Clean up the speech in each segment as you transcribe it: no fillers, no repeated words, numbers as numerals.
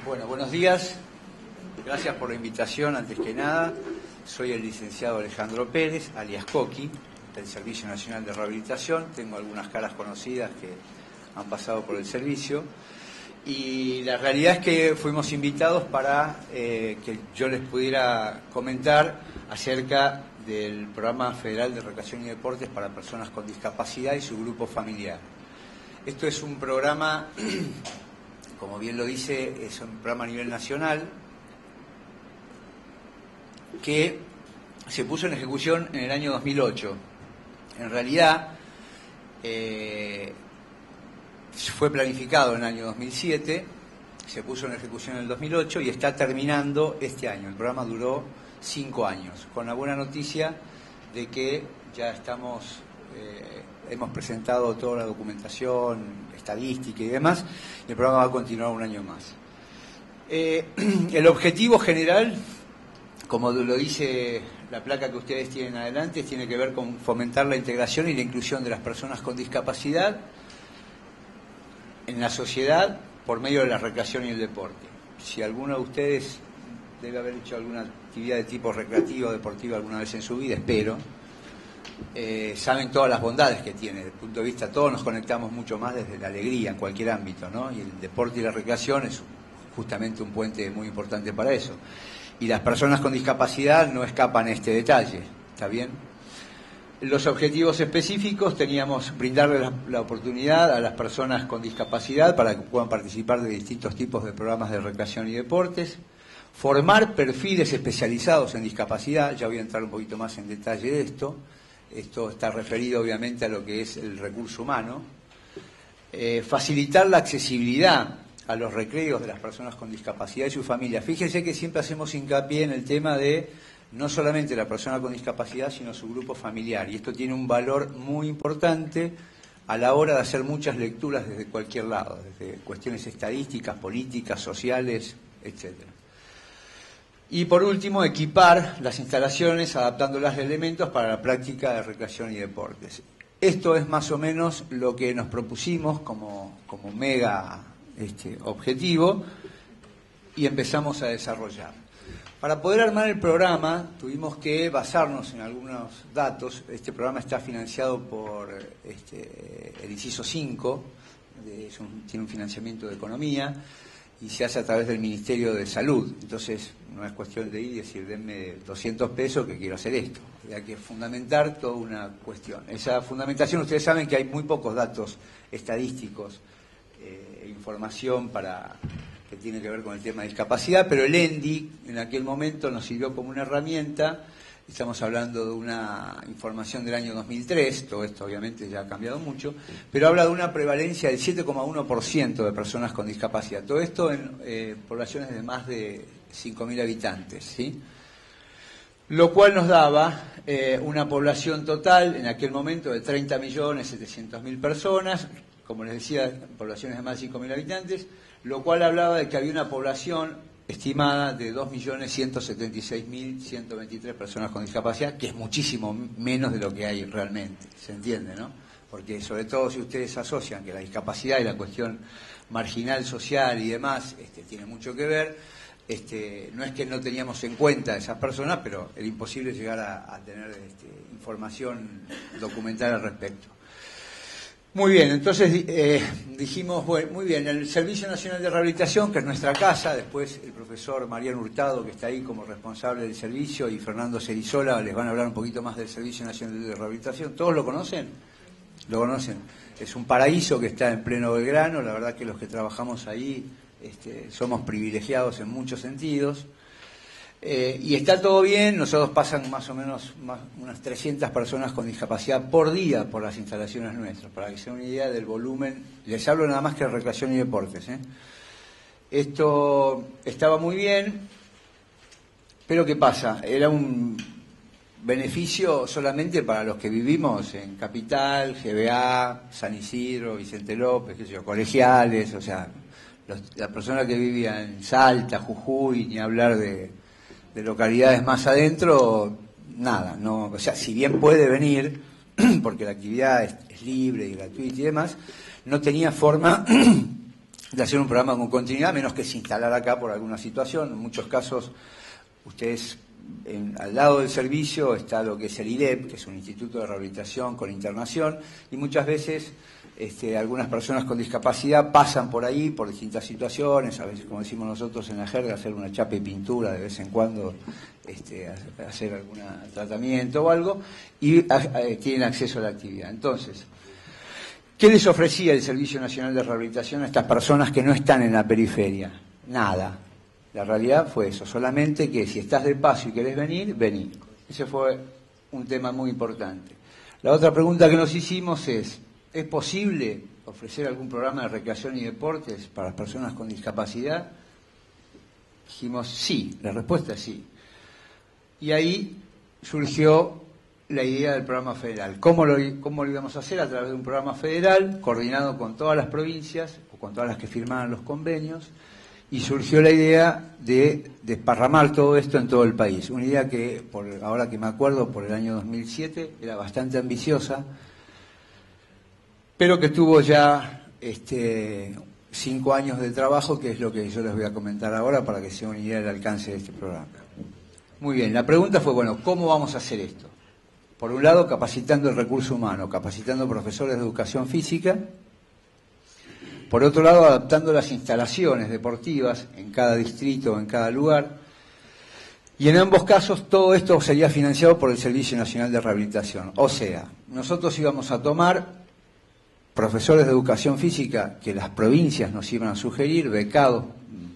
Bueno, buenos días. Gracias por la invitación, antes que nada. Soy el licenciado Alejandro Pérez, alias Coqui, del Servicio Nacional de Rehabilitación. Tengo algunas caras conocidas que han pasado por el servicio. Y la realidad es que fuimos invitados para que yo les pudiera comentar acerca del Programa Federal de Recreación y Deportes para Personas con Discapacidad y su grupo familiar. Esto es un programa, como bien lo dice, es un programa a nivel nacional que se puso en ejecución en el año 2008. En realidad, fue planificado en el año 2007, se puso en ejecución en el 2008 y está terminando este año. El programa duró 5 años, con la buena noticia de que ya hemos presentado toda la documentación, estadística y demás, y el programa va a continuar un año más. El objetivo general, como lo dice la placa que ustedes tienen adelante, tiene que ver con fomentar la integración y la inclusión de las personas con discapacidad en la sociedad por medio de la recreación y el deporte. Si alguno de ustedes debe haber hecho alguna actividad de tipo recreativo o deportivo alguna vez en su vida, espero, saben todas las bondades que tiene. Desde el punto de vista, todos nos conectamos mucho más desde la alegría en cualquier ámbito, ¿no? Y el deporte y la recreación es justamente un puente muy importante para eso. Y las personas con discapacidad no escapan a este detalle, ¿está bien? Los objetivos específicos teníamos brindarle la oportunidad a las personas con discapacidad para que puedan participar de distintos tipos de programas de recreación y deportes, formar perfiles especializados en discapacidad, ya voy a entrar un poquito más en detalle de esto. Esto está referido obviamente a lo que es el recurso humano, facilitar la accesibilidad a los recreos de las personas con discapacidad y su familia. Fíjense que siempre hacemos hincapié en el tema de no solamente la persona con discapacidad, sino su grupo familiar. Y esto tiene un valor muy importante a la hora de hacer muchas lecturas desde cualquier lado, desde cuestiones estadísticas, políticas, sociales, etcétera. Y por último, equipar las instalaciones adaptándolas de elementos para la práctica de recreación y deportes. Esto es más o menos lo que nos propusimos como mega objetivo y empezamos a desarrollar. Para poder armar el programa tuvimos que basarnos en algunos datos. Este programa está financiado por el inciso 5, tiene un financiamiento de economía y se hace a través del Ministerio de Salud. Entonces no es cuestión de ir y decir, denme 200 pesos que quiero hacer esto. Hay que fundamentar toda una cuestión. Esa fundamentación, ustedes saben que hay muy pocos datos estadísticos, información que tiene que ver con el tema de discapacidad, pero el ENDI en aquel momento nos sirvió como una herramienta. Estamos hablando de una información del año 2003, todo esto obviamente ya ha cambiado mucho, pero habla de una prevalencia del 7,1% de personas con discapacidad. Todo esto en poblaciones de más de 5.000 habitantes, ¿sí? Lo cual nos daba una población total en aquel momento de 30.700.000 personas, como les decía, poblaciones de más de 5.000 habitantes, lo cual hablaba de que había una población estimada de 2.176.123 personas con discapacidad, que es muchísimo menos de lo que hay realmente, ¿se entiende, no? Porque sobre todo si ustedes asocian que la discapacidad y la cuestión marginal social y demás tiene mucho que ver, no es que no teníamos en cuenta a esas personas, pero era imposible llegar a tener información documental al respecto. Muy bien, entonces dijimos, bueno, muy bien, el Servicio Nacional de Rehabilitación, que es nuestra casa, después el profesor Mariano Hurtado, que está ahí como responsable del servicio, y Fernando Cerizola, les van a hablar un poquito más del Servicio Nacional de Rehabilitación. ¿Todos lo conocen? ¿Lo conocen? Es un paraíso que está en pleno Belgrano, la verdad que los que trabajamos ahí somos privilegiados en muchos sentidos. Y está todo bien, nosotros pasan más o menos unas 300 personas con discapacidad por día por las instalaciones nuestras, para que se den una idea del volumen. Les hablo nada más que de recreación y deportes, Esto estaba muy bien, pero ¿qué pasa? Era un beneficio solamente para los que vivimos en Capital, GBA, San Isidro, Vicente López, qué sé yo, colegiales, o sea, las personas que vivían en Salta, Jujuy, ni hablar de localidades más adentro, nada, no, o sea, si bien puede venir, porque la actividad es libre y gratuita y demás, no tenía forma de hacer un programa con continuidad, a menos que se instalara acá por alguna situación. En muchos casos, ustedes, al lado del servicio está lo que es el IDEP, que es un instituto de rehabilitación con internación, y muchas veces algunas personas con discapacidad pasan por ahí por distintas situaciones, a veces, como decimos nosotros en la jerga, hacer una chapa y pintura de vez en cuando, hacer algún tratamiento o algo, y tienen acceso a la actividad. Entonces, ¿qué les ofrecía el Servicio Nacional de Rehabilitación a estas personas que no están en la periferia? Nada. La realidad fue eso, solamente que si estás de paso y querés venir, vení. Ese fue un tema muy importante. La otra pregunta que nos hicimos ¿es posible ofrecer algún programa de recreación y deportes para las personas con discapacidad? Dijimos sí, la respuesta es sí. Y ahí surgió la idea del programa federal. ¿Cómo lo íbamos a hacer? A través de un programa federal coordinado con todas las provincias o con todas las que firmaban los convenios, y surgió la idea de desparramar todo esto en todo el país. Una idea que, ahora que me acuerdo, por el año 2007 era bastante ambiciosa, pero que tuvo ya 5 años de trabajo, que es lo que yo les voy a comentar ahora para que sea una idea del alcance de este programa. Muy bien, la pregunta fue, bueno, ¿cómo vamos a hacer esto? Por un lado, capacitando el recurso humano, capacitando profesores de educación física. Por otro lado, adaptando las instalaciones deportivas en cada distrito, en cada lugar. Y en ambos casos, todo esto sería financiado por el Servicio Nacional de Rehabilitación. O sea, nosotros íbamos a tomar profesores de educación física que las provincias nos iban a sugerir, becados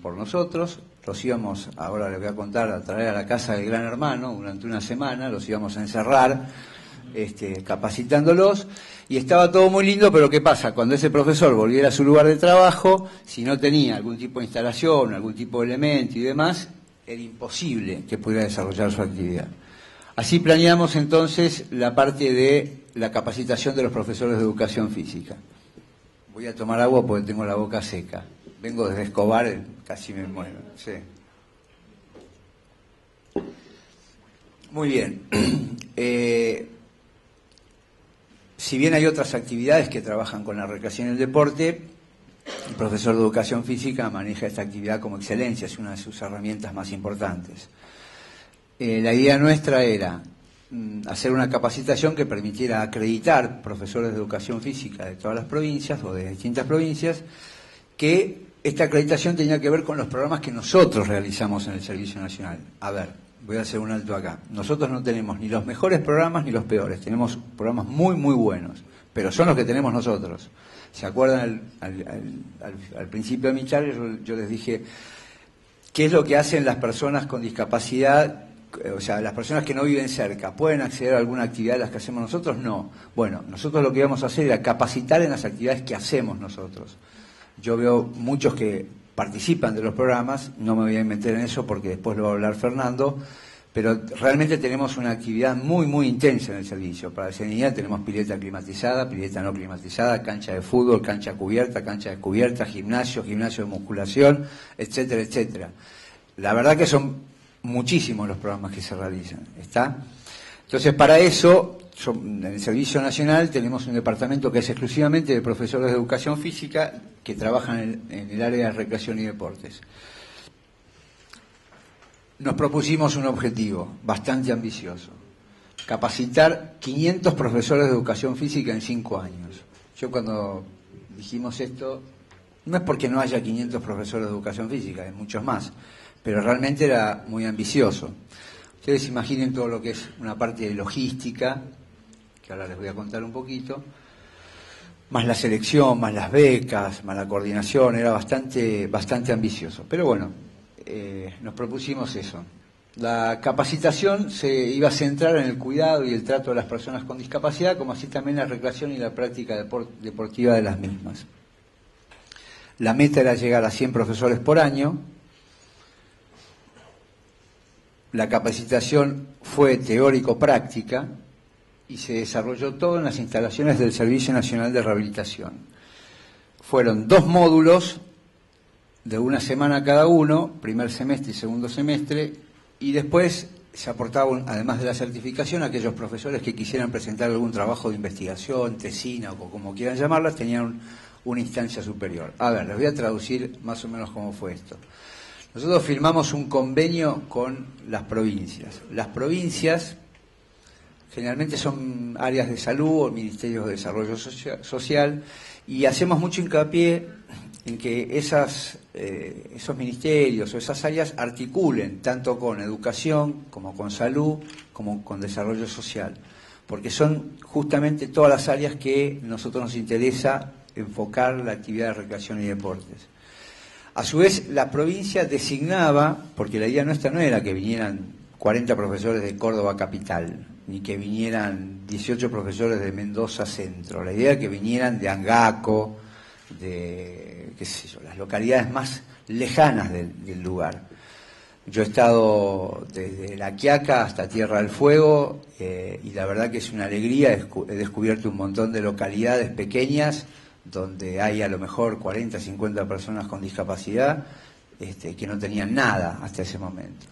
por nosotros. Los íbamos, ahora les voy a contar, a traer a la casa del Gran Hermano durante una semana, los íbamos a encerrar, capacitándolos, y estaba todo muy lindo, pero ¿qué pasa? Cuando ese profesor volviera a su lugar de trabajo, si no tenía algún tipo de instalación, algún tipo de elemento y demás, era imposible que pudiera desarrollar su actividad. Así planeamos entonces la parte de la capacitación de los profesores de educación física. Voy a tomar agua porque tengo la boca seca. Vengo desde Escobar, casi me muero. Sí. Muy bien. Si bien hay otras actividades que trabajan con la recreación y el deporte, el profesor de educación física maneja esta actividad como excelencia, es una de sus herramientas más importantes. La idea nuestra era hacer una capacitación que permitiera acreditar profesores de educación física de todas las provincias o de distintas provincias, que esta acreditación tenía que ver con los programas que nosotros realizamos en el Servicio Nacional. A ver, voy a hacer un alto acá. Nosotros no tenemos ni los mejores programas ni los peores, tenemos programas muy, muy buenos, pero son los que tenemos nosotros. ¿Se acuerdan al principio de mi charla? Yo les dije, ¿qué es lo que hacen las personas con discapacidad? O sea, las personas que no viven cerca, ¿pueden acceder a alguna actividad de las que hacemos nosotros? No. Bueno, nosotros lo que íbamos a hacer era capacitar en las actividades que hacemos nosotros. Yo veo muchos que participan de los programas, no me voy a meter en eso porque después lo va a hablar Fernando, pero realmente tenemos una actividad muy, muy intensa en el servicio. Para esa niña tenemos pileta climatizada, pileta no climatizada, cancha de fútbol, cancha cubierta, cancha descubierta, gimnasio de musculación, etcétera, etcétera. La verdad que son muchísimos los programas que se realizan, ¿está? Entonces, para eso, en el Servicio Nacional tenemos un departamento que es exclusivamente de profesores de educación física que trabajan en el área de recreación y deportes. Nos propusimos un objetivo bastante ambicioso: capacitar 500 profesores de educación física en 5 años. Yo cuando dijimos esto, no es porque no haya 500 profesores de educación física, hay muchos más, pero realmente era muy ambicioso. Ustedes imaginen todo lo que es una parte de logística, que ahora les voy a contar un poquito, más la selección, más las becas, más la coordinación, era bastante ambicioso. Pero bueno, nos propusimos eso. La capacitación se iba a centrar en el cuidado y el trato de las personas con discapacidad, como así también la recreación y la práctica deportiva de las mismas. La meta era llegar a 100 profesores por año. La capacitación fue teórico-práctica y se desarrolló todo en las instalaciones del Servicio Nacional de Rehabilitación. Fueron 2 módulos de una semana cada uno, primer semestre y segundo semestre, y después se aportaba, además de la certificación, a aquellos profesores que quisieran presentar algún trabajo de investigación, tesina o como quieran llamarlas, tenían una instancia superior. A ver, les voy a traducir más o menos cómo fue esto. Nosotros firmamos un convenio con las provincias. Las provincias generalmente son áreas de salud o ministerios de desarrollo social, y hacemos mucho hincapié en que esos ministerios o esas áreas articulen tanto con educación como con salud como con desarrollo social, porque son justamente todas las áreas que a nosotros nos interesa enfocar la actividad de recreación y deportes. A su vez, la provincia designaba, porque la idea nuestra no era que vinieran 40 profesores de Córdoba capital, ni que vinieran 18 profesores de Mendoza centro. La idea era que vinieran de Angaco, de, qué sé yo, las localidades más lejanas del lugar. Yo he estado desde La Quiaca hasta Tierra del Fuego, y la verdad que es una alegría. He descubierto un montón de localidades pequeñas donde hay a lo mejor 40, 50 personas con discapacidad, que no tenían nada hasta ese momento.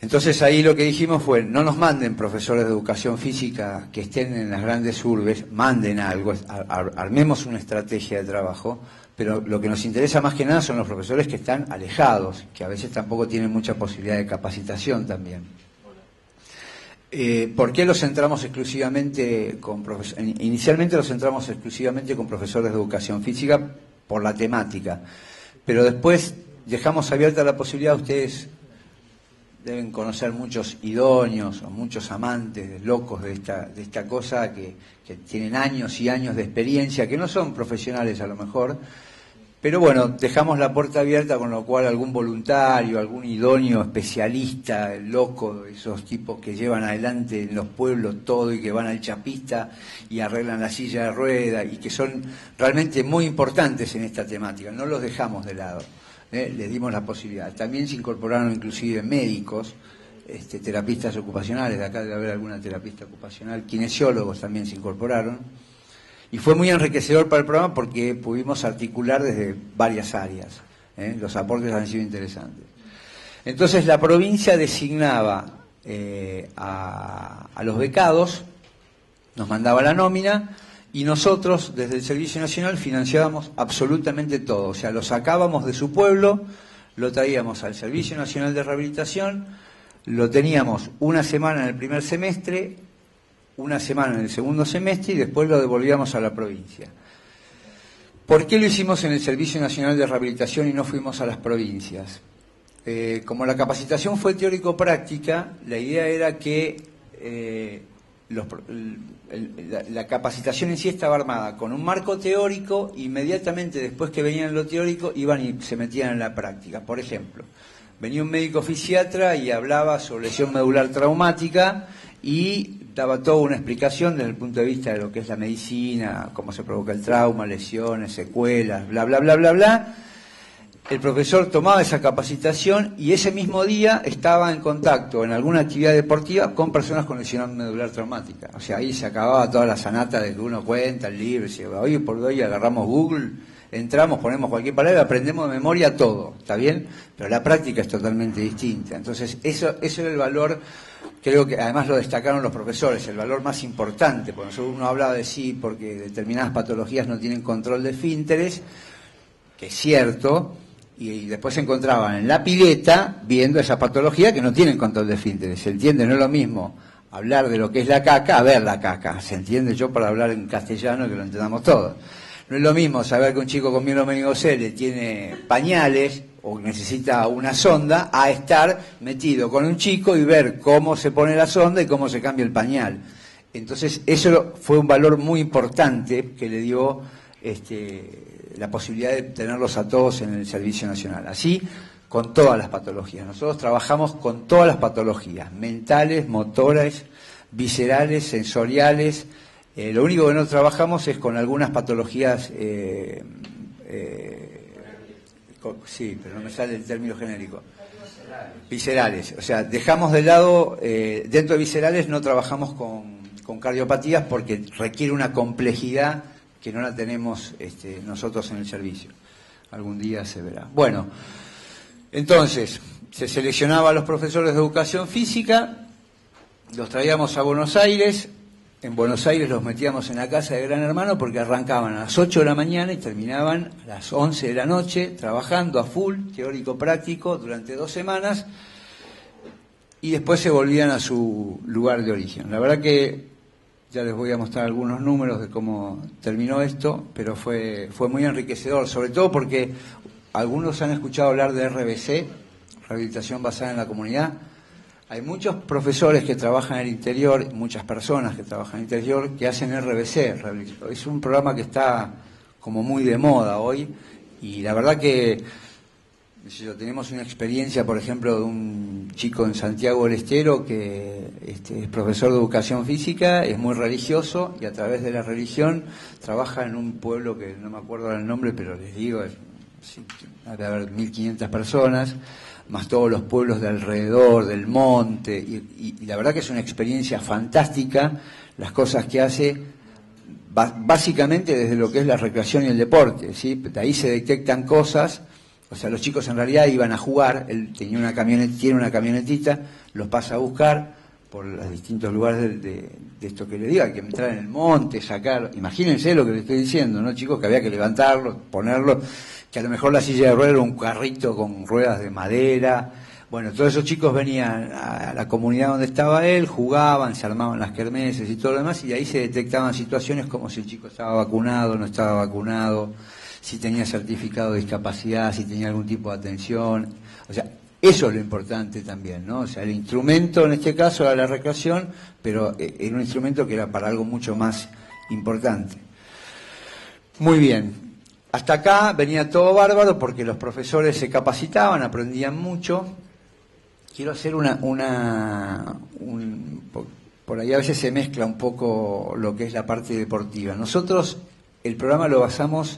Entonces ahí lo que dijimos fue, no nos manden profesores de educación física que estén en las grandes urbes, manden algo, armemos una estrategia de trabajo, pero lo que nos interesa más que nada son los profesores que están alejados, que a veces tampoco tienen mucha posibilidad de capacitación también. ¿Por qué los centramos exclusivamente con profesores? Inicialmente los centramos exclusivamente con profesores de educación física por la temática, pero después dejamos abierta la posibilidad. Ustedes deben conocer muchos idóneos o muchos amantes locos de esta cosa que tienen años y años de experiencia, que no son profesionales a lo mejor, pero bueno, dejamos la puerta abierta, con lo cual algún voluntario, algún idóneo especialista, loco, esos tipos que llevan adelante en los pueblos todo y que van al chapista y arreglan la silla de rueda y que son realmente muy importantes en esta temática, no los dejamos de lado. Les dimos la posibilidad. También se incorporaron inclusive médicos, terapistas ocupacionales, de acá debe haber alguna terapista ocupacional, kinesiólogos también se incorporaron, y fue muy enriquecedor para el programa porque pudimos articular desde varias áreas. Los aportes han sido interesantes. Entonces la provincia designaba a los becados, nos mandaba la nómina, y nosotros, desde el Servicio Nacional, financiábamos absolutamente todo. O sea, lo sacábamos de su pueblo, lo traíamos al Servicio Nacional de Rehabilitación, lo teníamos una semana en el primer semestre, una semana en el segundo semestre, y después lo devolvíamos a la provincia. ¿Por qué lo hicimos en el Servicio Nacional de Rehabilitación y no fuimos a las provincias? Como la capacitación fue teórico-práctica, la idea era que la capacitación en sí estaba armada con un marco teórico. Inmediatamente después que venían lo teórico iban y se metían en la práctica. Por ejemplo, venía un médico fisiatra y hablaba sobre lesión medular traumática y daba toda una explicación desde el punto de vista de lo que es la medicina, cómo se provoca el trauma, lesiones, secuelas, bla, bla, bla, bla, bla. El profesor tomaba esa capacitación y ese mismo día estaba en contacto en alguna actividad deportiva con personas con lesión medular traumática. O sea, ahí se acababa toda la sanata de que uno cuenta, el libro, y hoy por hoy agarramos Google, entramos, ponemos cualquier palabra, aprendemos de memoria todo, ¿está bien? Pero la práctica es totalmente distinta. Entonces, eso era el valor, creo que además lo destacaron los profesores, el valor más importante, porque uno hablaba de sí, porque determinadas patologías no tienen control de esfínteres, que es cierto. Y después se encontraban en la pileta viendo esa patología que no tienen control de esfínteres. ¿Se entiende? No es lo mismo hablar de lo que es la caca a ver la caca. ¿Se entiende? Yo para hablar en castellano que lo entendamos todos. No es lo mismo saber que un chico con mielomeningocele tiene pañales o necesita una sonda a estar metido con un chico y ver cómo se pone la sonda y cómo se cambia el pañal. Entonces eso fue un valor muy importante que le dio la posibilidad de tenerlos a todos en el Servicio Nacional. Así, con todas las patologías. Nosotros trabajamos con todas las patologías, mentales, motoras, viscerales, sensoriales. Lo único que no trabajamos es con algunas patologías, sí, pero no me sale el término genérico. Viscerales. O sea, dejamos de lado, dentro de viscerales no trabajamos con cardiopatías porque requiere una complejidad que no la tenemos nosotros en el servicio. Algún día se verá. Bueno, entonces, se seleccionaba a los profesores de educación física, los traíamos a Buenos Aires, en Buenos Aires los metíamos en la casa de Gran Hermano porque arrancaban a las 8 de la mañana y terminaban a las 11 de la noche, trabajando a full, teórico-práctico, durante 2 semanas, y después se volvían a su lugar de origen. La verdad que ya les voy a mostrar algunos números de cómo terminó esto, pero fue muy enriquecedor, sobre todo porque algunos han escuchado hablar de RBC, Rehabilitación Basada en la Comunidad. Hay muchos profesores que trabajan en el interior, muchas personas que trabajan en el interior, que hacen RBC. Es un programa que está como muy de moda hoy, y la verdad que tenemos una experiencia, por ejemplo, de un chico en Santiago del Estero que es profesor de educación física, es muy religioso, y a través de la religión trabaja en un pueblo que no me acuerdo el nombre, pero les digo, debe haber 1.500 personas, más todos los pueblos de alrededor, del monte, y la verdad que es una experiencia fantástica las cosas que hace, básicamente desde lo que es la recreación y el deporte, ¿sí? De ahí se detectan cosas, o sea, los chicos en realidad iban a jugar, él tiene una camionetita, los pasa a buscar por los distintos lugares de esto que le diga, hay que entrar en el monte, sacar, imagínense lo que le estoy diciendo, ¿no, chicos? Que había que levantarlo, ponerlo, que a lo mejor la silla de ruedas era un carrito con ruedas de madera. Bueno, todos esos chicos venían a la comunidad donde estaba él, jugaban, se armaban las kermeses y todo lo demás, y ahí se detectaban situaciones como si el chico estaba vacunado, no estaba vacunado, si tenía certificado de discapacidad, si tenía algún tipo de atención. O sea, eso es lo importante también, ¿no? O sea, el instrumento en este caso era la recreación, pero era un instrumento que era para algo mucho más importante. Muy bien. Hasta acá venía todo bárbaro porque los profesores se capacitaban, aprendían mucho. Quiero hacer por ahí a veces se mezcla un poco lo que es la parte deportiva. Nosotros el programa lo basamos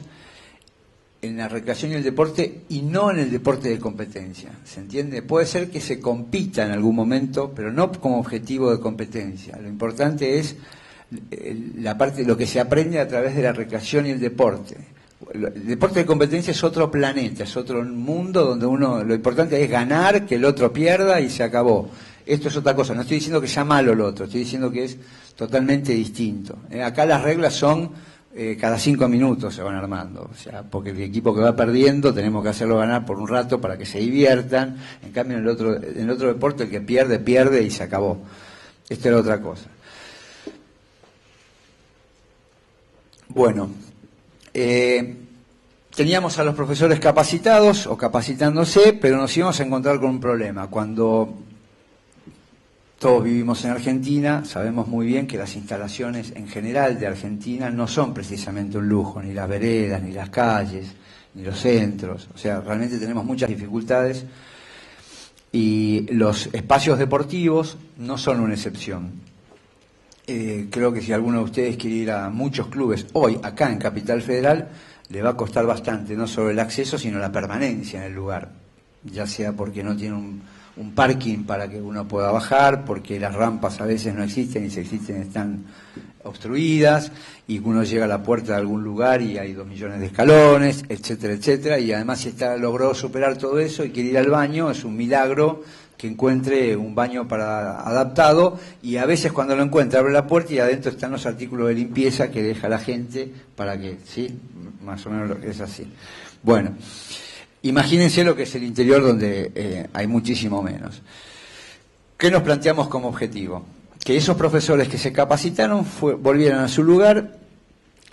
en la recreación y el deporte y no en el deporte de competencia, ¿se entiende? Puede ser que se compita en algún momento, pero no como objetivo de competencia. Lo importante es la parte, lo que se aprende a través de la recreación y el deporte. El deporte de competencia es otro planeta, es otro mundo donde lo importante es ganar, que el otro pierda y se acabó. Esto es otra cosa, no estoy diciendo que sea malo lo otro, estoy diciendo que es totalmente distinto. Acá las reglas son cada 5 minutos se van armando, o sea, porque el equipo que va perdiendo tenemos que hacerlo ganar por un rato para que se diviertan. En cambio en el otro deporte el que pierde y se acabó. Esto era otra cosa. Bueno, teníamos a los profesores capacitados o capacitándose, pero nos íbamos a encontrar con un problema. Cuando todos vivimos en Argentina, sabemos muy bien que las instalaciones en general de Argentina no son precisamente un lujo, ni las veredas, ni las calles, ni los centros. O sea, realmente tenemos muchas dificultades y los espacios deportivos no son una excepción. Creo que si alguno de ustedes quiere ir a muchos clubes hoy, acá en Capital Federal, le va a costar bastante, no solo el acceso, sino la permanencia en el lugar, ya sea porque no tiene un parking para que uno pueda bajar, porque las rampas a veces no existen y si existen están obstruidas, y uno llega a la puerta de algún lugar y hay 2 millones de escalones, etcétera, etcétera, y además si logró superar todo eso y quiere ir al baño, es un milagro que encuentre un baño adaptado, y a veces cuando lo encuentra abre la puerta y adentro están los artículos de limpieza que deja la gente para que, ¿sí? Más o menos es así. Bueno, imagínense lo que es el interior donde hay muchísimo menos. ¿Qué nos planteamos como objetivo? Que esos profesores que se capacitaron volvieran a su lugar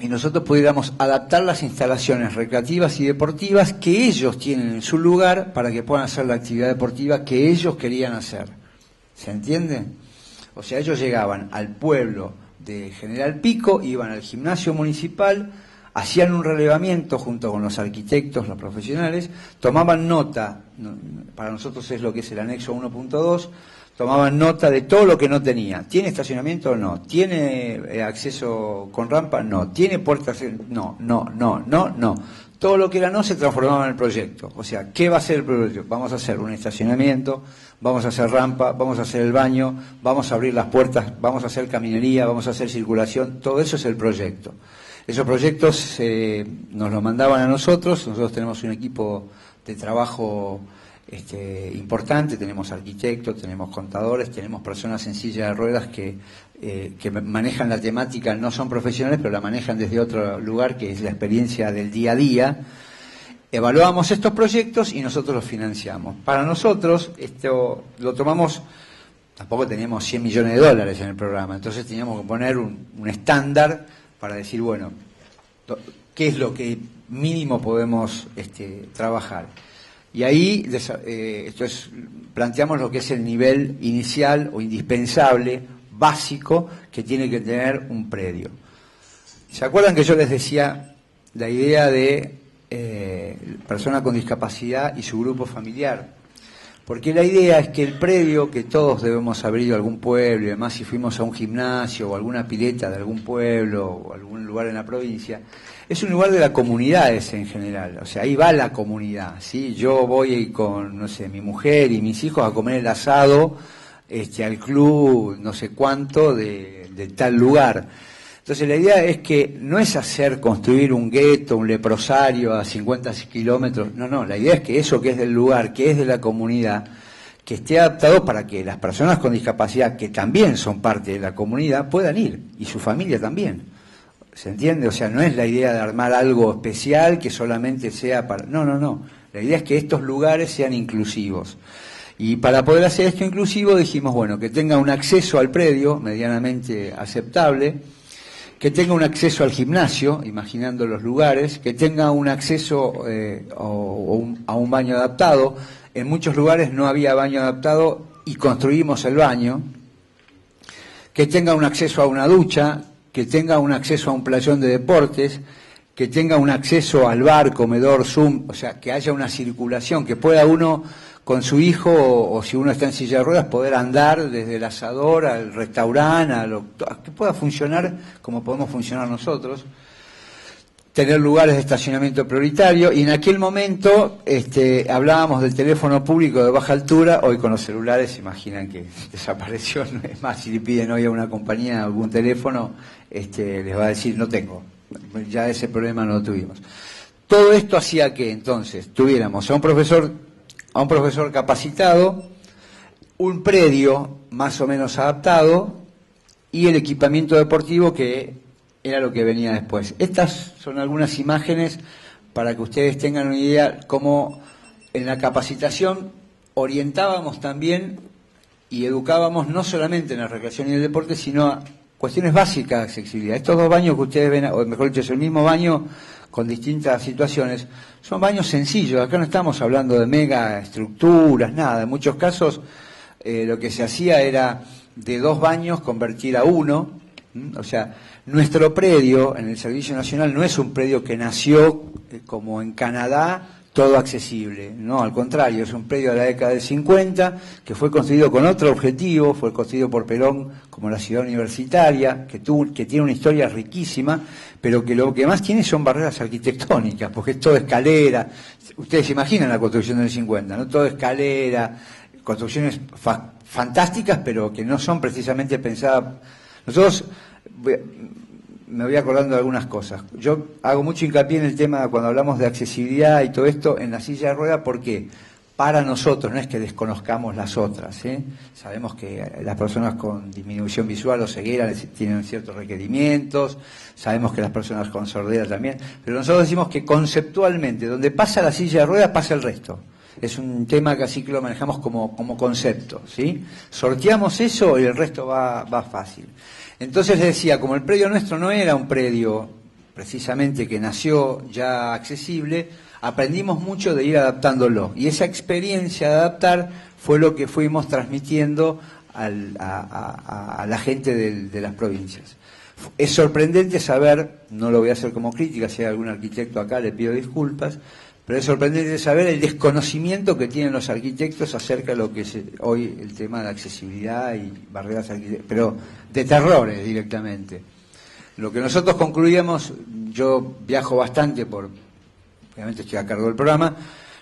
y nosotros pudiéramos adaptar las instalaciones recreativas y deportivas que ellos tienen en su lugar para que puedan hacer la actividad deportiva que ellos querían hacer. ¿Se entiende? O sea, ellos llegaban al pueblo de General Pico, iban al gimnasio municipal, hacían un relevamiento junto con los arquitectos, los profesionales, tomaban nota, para nosotros es lo que es el anexo 1.2, tomaban nota de todo lo que no tenía. ¿Tiene estacionamiento o no? ¿Tiene acceso con rampa? No. ¿Tiene puertas? No. Todo lo que era no se transformaba en el proyecto. O sea, ¿qué va a ser el proyecto? Vamos a hacer un estacionamiento, vamos a hacer rampa, vamos a hacer el baño, vamos a abrir las puertas, vamos a hacer caminería, vamos a hacer circulación. Todo eso es el proyecto. Esos proyectos nos los mandaban a nosotros tenemos un equipo de trabajo importante. Tenemos arquitectos, tenemos contadores, tenemos personas en silla de ruedas que manejan la temática, no son profesionales, pero la manejan desde otro lugar, que es la experiencia del día a día. Evaluamos estos proyectos y nosotros los financiamos. Para nosotros, esto lo tomamos, tampoco teníamos 100 millones de dólares en el programa, entonces teníamos que poner un estándar para decir, bueno, ¿qué es lo que mínimo podemos trabajar? Y ahí planteamos lo que es el nivel inicial o indispensable, básico, que tiene que tener un predio. ¿Se acuerdan que yo les decía la idea de persona con discapacidad y su grupo familiar? Porque la idea es que el predio, que todos debemos haber ido a algún pueblo y además si fuimos a un gimnasio o alguna pileta de algún pueblo o algún lugar en la provincia, es un lugar de las comunidades en general. O sea, ahí va la comunidad, ¿sí? Yo voy con, no sé, mi mujer y mis hijos a comer el asado al club no sé cuánto de tal lugar. Entonces la idea es que no es construir un gueto, un leprosario a 50 kilómetros, no, la idea es que eso que es del lugar, que es de la comunidad, que esté adaptado para que las personas con discapacidad, que también son parte de la comunidad, puedan ir, y su familia también. ¿Se entiende? O sea, no es la idea de armar algo especial que solamente sea para... No. La idea es que estos lugares sean inclusivos. Y para poder hacer esto inclusivo dijimos, bueno, que tenga un acceso al predio medianamente aceptable, que tenga un acceso al gimnasio, imaginando los lugares, que tenga un acceso a un baño adaptado. En muchos lugares no había baño adaptado y construimos el baño. Que tenga un acceso a una ducha, que tenga un acceso a un playón de deportes, que tenga un acceso al bar, comedor, Zoom, o sea, que haya una circulación, que pueda uno con su hijo, o si uno está en silla de ruedas, poder andar desde el asador al restaurante, que pueda funcionar como podemos funcionar nosotros. Tener lugares de estacionamiento prioritario, y en aquel momento hablábamos del teléfono público de baja altura. Hoy con los celulares, se imaginan que desapareció. No es más, si le piden hoy a una compañía algún teléfono, les va a decir no tengo. Ya ese problema no lo tuvimos. Todo esto hacía que entonces tuviéramos a un profesor capacitado, un predio más o menos adaptado y el equipamiento deportivo, que era lo que venía después. Estas son algunas imágenes para que ustedes tengan una idea cómo en la capacitación orientábamos también y educábamos no solamente en la recreación y el deporte, sino a cuestiones básicas de accesibilidad. Estos dos baños que ustedes ven, o mejor dicho, es el mismo baño con distintas situaciones, son baños sencillos. Acá no estamos hablando de mega estructuras, nada. En muchos casos lo que se hacía era de 2 baños convertir a 1. O sea, nuestro predio en el Servicio Nacional no es un predio que nació como en Canadá, todo accesible. No, al contrario, es un predio de la década del 50 que fue construido con otro objetivo, fue construido por Perón como la ciudad universitaria, que tiene una historia riquísima, pero que lo que más tiene son barreras arquitectónicas, porque es todo escalera. Ustedes se imaginan la construcción del 50, ¿no? Todo escalera, construcciones fantásticas, pero que no son precisamente pensadas. Nosotros, me voy acordando de algunas cosas. Yo hago mucho hincapié en el tema, cuando hablamos de accesibilidad y todo esto, en la silla de ruedas, porque para nosotros no es que desconozcamos las otras, ¿eh? Sabemos que las personas con disminución visual o ceguera tienen ciertos requerimientos, sabemos que las personas con sordera también, pero nosotros decimos que conceptualmente, donde pasa la silla de ruedas, pasa el resto. Es un tema que así que lo manejamos como concepto, ¿sí? Sorteamos eso y el resto va fácil. Entonces les decía, como el predio nuestro no era un predio precisamente que nació ya accesible, aprendimos mucho de ir adaptándolo. Y esa experiencia de adaptar fue lo que fuimos transmitiendo a la gente de las provincias. Es sorprendente saber, no lo voy a hacer como crítica, si hay algún arquitecto acá le pido disculpas, pero es sorprendente saber el desconocimiento que tienen los arquitectos acerca de lo que es hoy el tema de accesibilidad y barreras arquitectónicas, pero de terrores directamente. Lo que nosotros concluíamos, yo viajo bastante, obviamente estoy a cargo del programa,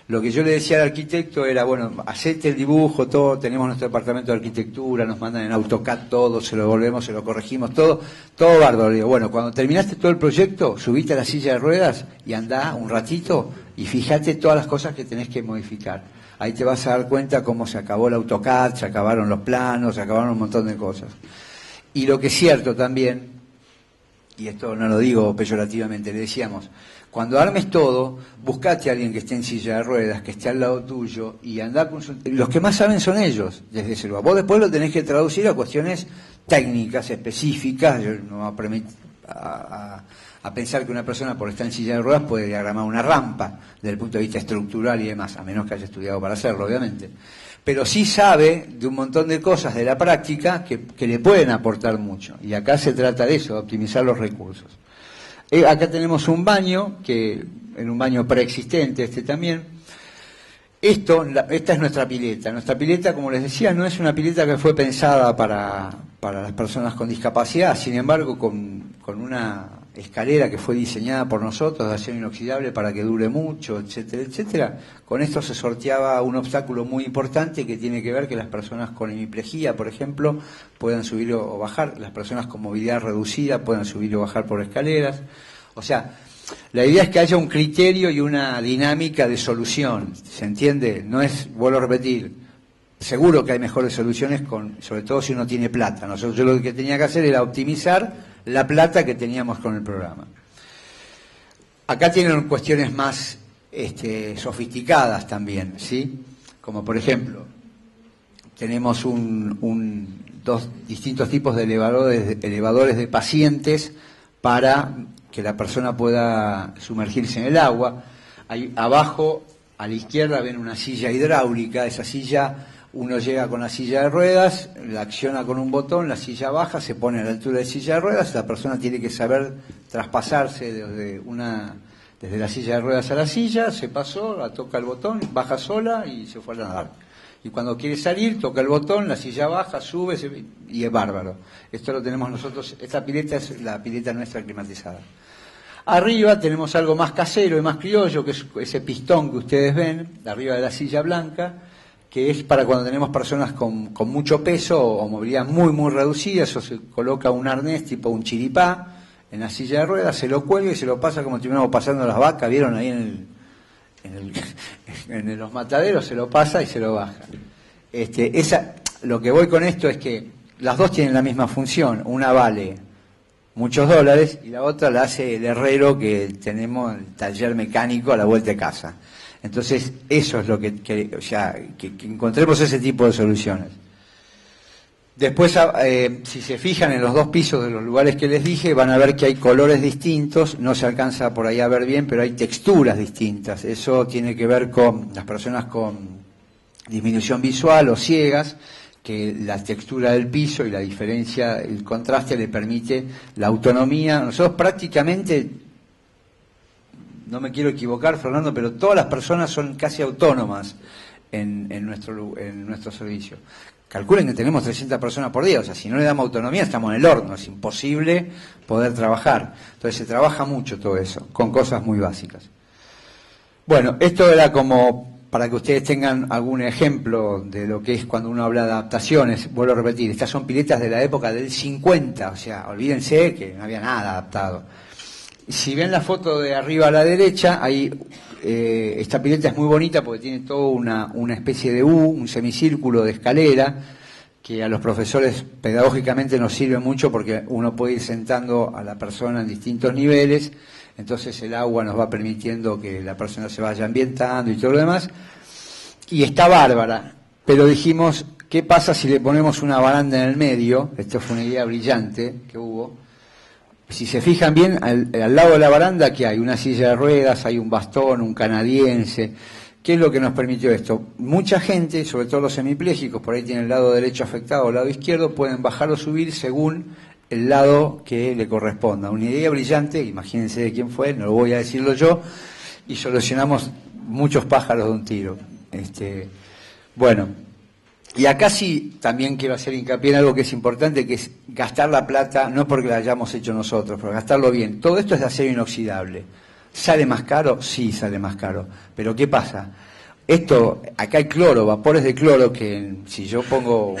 Lo que yo le decía al arquitecto era, bueno, hacete el dibujo, todo, tenemos nuestro departamento de arquitectura, nos mandan en AutoCAD todo, se lo volvemos, se lo corregimos, todo bárbaro. Digo, bueno, cuando terminaste todo el proyecto, subite a la silla de ruedas y andá un ratito y fíjate todas las cosas que tenés que modificar. Ahí te vas a dar cuenta cómo se acabó el AutoCAD, se acabaron los planos, se acabaron un montón de cosas. Y lo que es cierto también, y esto no lo digo peyorativamente, le decíamos, cuando armes todo, buscate a alguien que esté en silla de ruedas, que esté al lado tuyo, y andá con los que más saben son ellos, desde ese lugar. Vos después lo tenés que traducir a cuestiones técnicas, específicas. Yo no voy a pensar que una persona por estar en silla de ruedas puede diagramar una rampa desde el punto de vista estructural y demás, a menos que haya estudiado para hacerlo, obviamente. Pero sí sabe de un montón de cosas de la práctica que le pueden aportar mucho. Y acá se trata de eso, de optimizar los recursos. Acá tenemos un baño, en un baño preexistente también. Esta es nuestra pileta. Nuestra pileta, como les decía, no es una pileta que fue pensada para las personas con discapacidad, sin embargo, con una escalera que fue diseñada por nosotros de acero inoxidable para que dure mucho, etcétera, etcétera. Con esto se sorteaba un obstáculo muy importante que tiene que ver que las personas con hemiplegia, por ejemplo, puedan subir o bajar, las personas con movilidad reducida puedan subir o bajar por escaleras. O sea, la idea es que haya un criterio y una dinámica de solución, ¿se entiende? No es, vuelvo a repetir, seguro que hay mejores soluciones, sobre todo si uno tiene plata. Yo lo que tenía que hacer era optimizar la plata que teníamos con el programa. Acá tienen cuestiones más sofisticadas también, ¿sí? Como por ejemplo, tenemos dos distintos tipos de elevadores de pacientes para que la persona pueda sumergirse en el agua. Ahí abajo, a la izquierda, ven una silla hidráulica. Esa silla, uno llega con la silla de ruedas, la acciona con un botón, la silla baja, se pone a la altura de la silla de ruedas, la persona tiene que saber traspasarse desde la silla de ruedas a la silla, se pasó, la toca el botón, baja sola y se fue a nadar. Y cuando quiere salir, toca el botón, la silla baja, sube y es bárbaro. Esto lo tenemos nosotros, esta pileta es la pileta nuestra climatizada. Arriba tenemos algo más casero y más criollo, que es ese pistón que ustedes ven, arriba de la silla blanca, que es para cuando tenemos personas con mucho peso o movilidad muy, muy reducida. Eso se coloca un arnés tipo un chiripá en la silla de ruedas, se lo cuelga y se lo pasa como si estuviéramos pasando las vacas, ¿vieron ahí en los mataderos? Se lo pasa y se lo baja. Lo que voy con esto es que las dos tienen la misma función. Una vale muchos dólares y la otra la hace el herrero que tenemos el taller mecánico a la vuelta de casa. Entonces, eso es lo que encontremos ese tipo de soluciones. Después, si se fijan en los dos pisos de los lugares que les dije, van a ver que hay colores distintos, no se alcanza por ahí a ver bien, pero hay texturas distintas. Eso tiene que ver con las personas con disminución visual o ciegas, que la textura del piso y la diferencia, el contraste le permite la autonomía. Nosotros prácticamente, no me quiero equivocar, Fernando, pero todas las personas son casi autónomas en nuestro servicio. Calculen que tenemos 300 personas por día, o sea, si no le damos autonomía estamos en el horno, es imposible poder trabajar. Entonces se trabaja mucho todo eso, con cosas muy básicas. Bueno, esto era como para que ustedes tengan algún ejemplo de lo que es cuando uno habla de adaptaciones. Vuelvo a repetir, estas son piletas de la época del 50, o sea, olvídense que no había nada adaptado. Si ven la foto de arriba a la derecha, ahí esta pileta es muy bonita porque tiene toda una especie de U, un semicírculo de escalera, que a los profesores pedagógicamente nos sirve mucho porque uno puede ir sentando a la persona en distintos niveles, entonces el agua nos va permitiendo que la persona se vaya ambientando y todo lo demás, y está bárbara, pero dijimos, ¿qué pasa si le ponemos una baranda en el medio? Esto fue una idea brillante que hubo. Si se fijan bien, al lado de la baranda, ¿qué hay? Una silla de ruedas, hay un bastón, un canadiense. ¿Qué es lo que nos permitió esto? Mucha gente, sobre todo los hemipléjicos, por ahí tienen el lado derecho afectado o el lado izquierdo, pueden bajar o subir según el lado que le corresponda. Una idea brillante, imagínense de quién fue, no lo voy a decirlo yo, y solucionamos muchos pájaros de un tiro. Bueno, y acá sí también quiero hacer hincapié en algo que es importante, que es gastar la plata, no porque la hayamos hecho nosotros, pero gastarlo bien. Todo esto es de acero inoxidable. ¿Sale más caro? Sí, sale más caro. Pero ¿qué pasa? Esto, acá hay cloro, vapores de cloro, que si yo pongo un